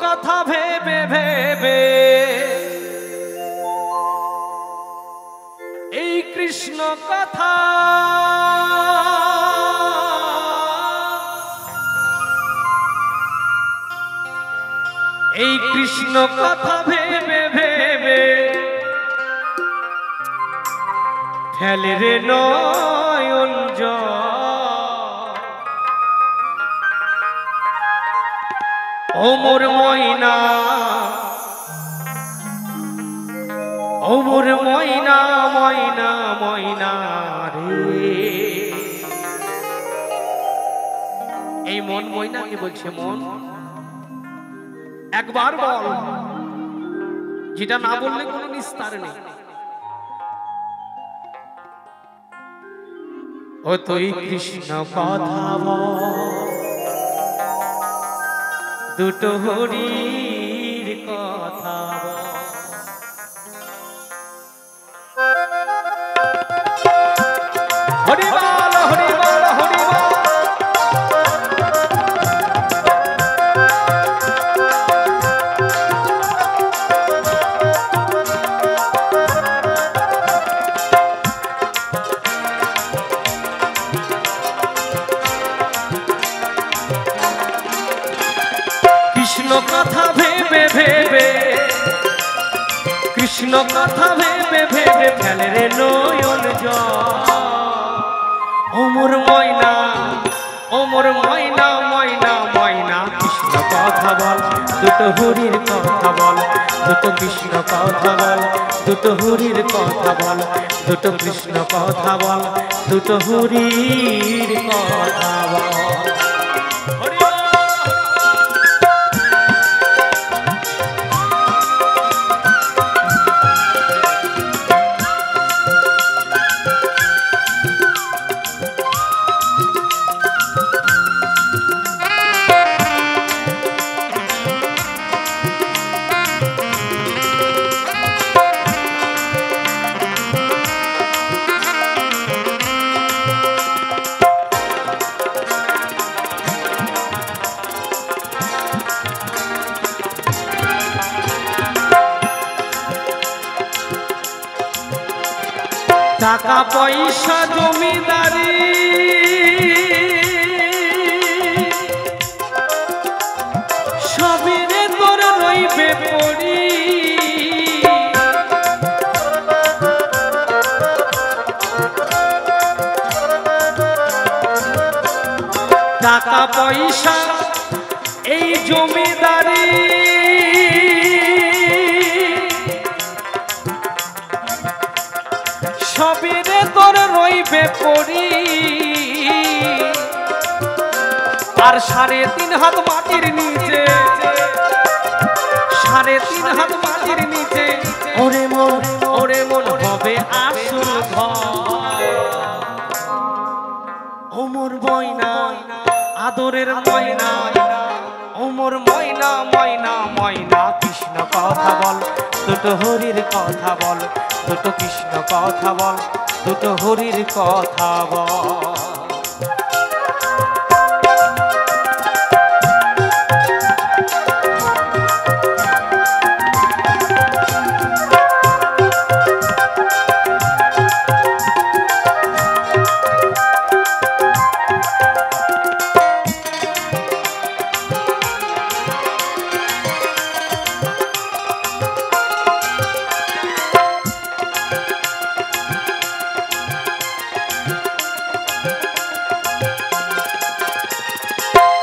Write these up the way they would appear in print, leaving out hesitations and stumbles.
কথা ভেবে ভেবে এই কৃষ্ণ কথা এই কৃষ্ণ কথা ভেবে ভেবে ফেলে রে নয়ন জল ও মোর ময়না ও মোর ময়না ময়না ময়না রে এই মন ময়না কি বলছে মন একবার বল যেটা না বললে কোনো নিস্তার নেই ও তুই কৃষ্ণ কথা বল দুটো হরির কথা হরি বল হরি বল হরি বল কৃষ্ণ কথা ভেবে ভেবে কৃষ্ণ কথা ভেবে ভেবে ফেলে রে নয়ন জল ও মোর ময়না ও মোর ময়না ময়না ময়না কৃষ্ণ কথা বল দুটো হরির কথা বল দুটো কৃষ্ণ কথা বল দুটো হরির কথা বল দুটো কৃষ্ণ কথা বল দুটো হরির কথা বল টাকা পয়সা জমিদারি সবই রে তোর রইবে পড়ি টাকা পয়সা এই জমিদারি সবই রে তোর রইবে পড়ি আর 3.5 হাত মাটির নিচে 3.5 হাত মাটির নিচে ওরে মন হবে আসল ঘর ও মোর ময়না আদরের ময়না ও মোর ময়না ময়না ময়না কৃষ্ণ কথা বল দুটো হরির কথা বল দুটো কৃষ্ণ কথা বল দুটো হরির কথা বল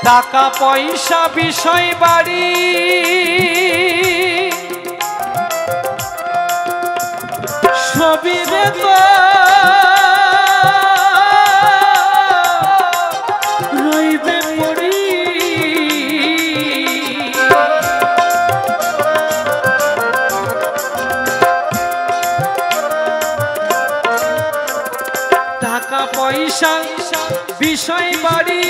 টাকা পয়সা বিষয় বাড়ি সবই রে রইবে পড়ি টাকা পয়সা বিষয় বাড়ি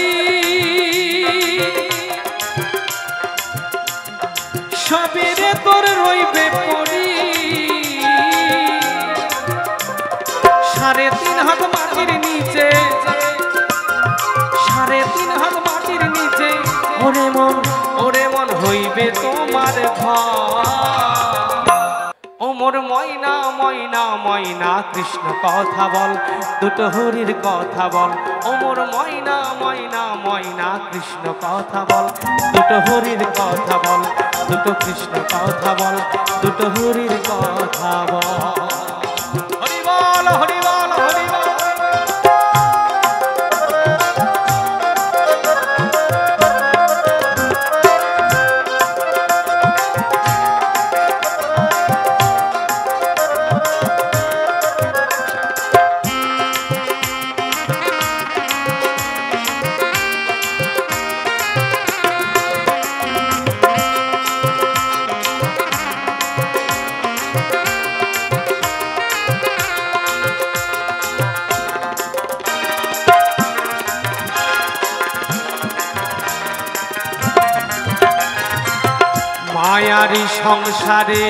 সবই রে তোর রইবে পড়ি 3.5 হাত মাটির নিচে 3.5 হাত মাটির নিচে ওরে মন হইবে তো ওমর ময়না ময়না ময়না কৃষ্ণ কথা বল, দুটো হরির কথা বল। ওমর ময়না ময়না ময়না কৃষ্ণ কথা বল, দুটো হরির কথা বল, দুটো কৃষ্ণ কথা বল, দুটো হরির কথা বল। হরি বল হরি বল হরি বল। মায়ারি সংসারে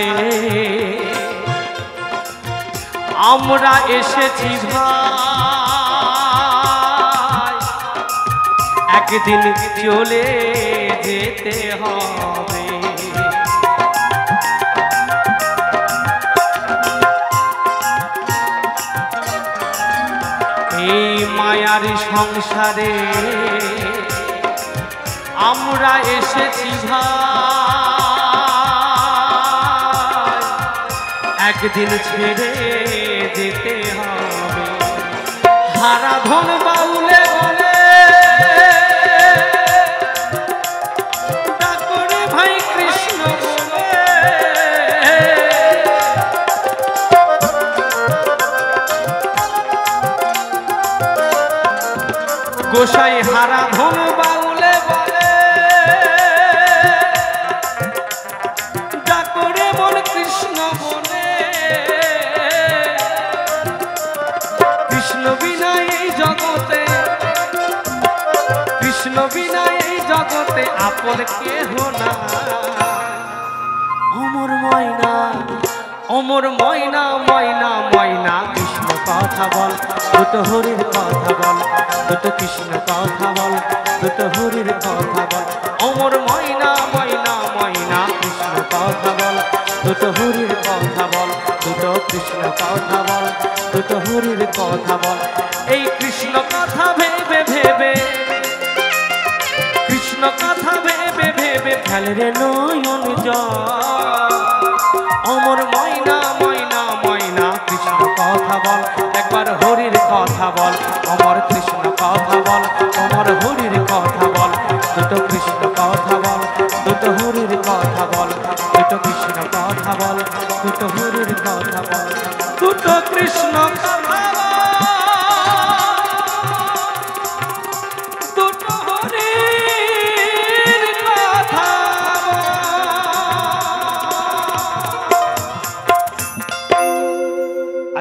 আমরা এসেছি ভাই, একদিন চলে যেতে হবে। এই মায়ারি সংসারে আমরা এসেছি ভাই, একদিন ছেড়ে যেতে হবে। হারা ধন বাউলে বলে ডাকরে ভাই কৃষ্ণ বলে, গোসাই হারা ধন বাউলে বলে ডাকরে বল কৃষ্ণ বলে। কৃষ্ণ বিনা এই জগতে, কৃষ্ণ বিনা এই জগতে আপন কেহ না। ওমর ময়না ওমর ময়না ময়না ময়না কৃষ্ণ কথা বল, দুটো হরির কথা বল, দুটো কৃষ্ণ কথা বল, দুটো হরির কথা বল। ওমর ময়না ময়না ময়না কৃষ্ণ কথা বল, দুটো হরির কথা বল, দুটো কৃষ্ণ কথা বল, দুটো হরির কথা বল। এই কৃষ্ণ কথা ভেবে ভেবে, কৃষ্ণ কথা ভেবে ভেবে ফেলে রে নয়ন জল। ওমর ময়না ময়না ময়না কৃষ্ণ কথা বল, একবার হরির কথা বল। অমর কৃষ্ণ কথা বল, অমর হরির কথা বল, দুটো কৃষ্ণ কথা বল, দুটো হরির কথা বল, দুটো কৃষ্ণ কথা বল, দুটো হরির কথা বল, দুটো কৃষ্ণ কথা বল।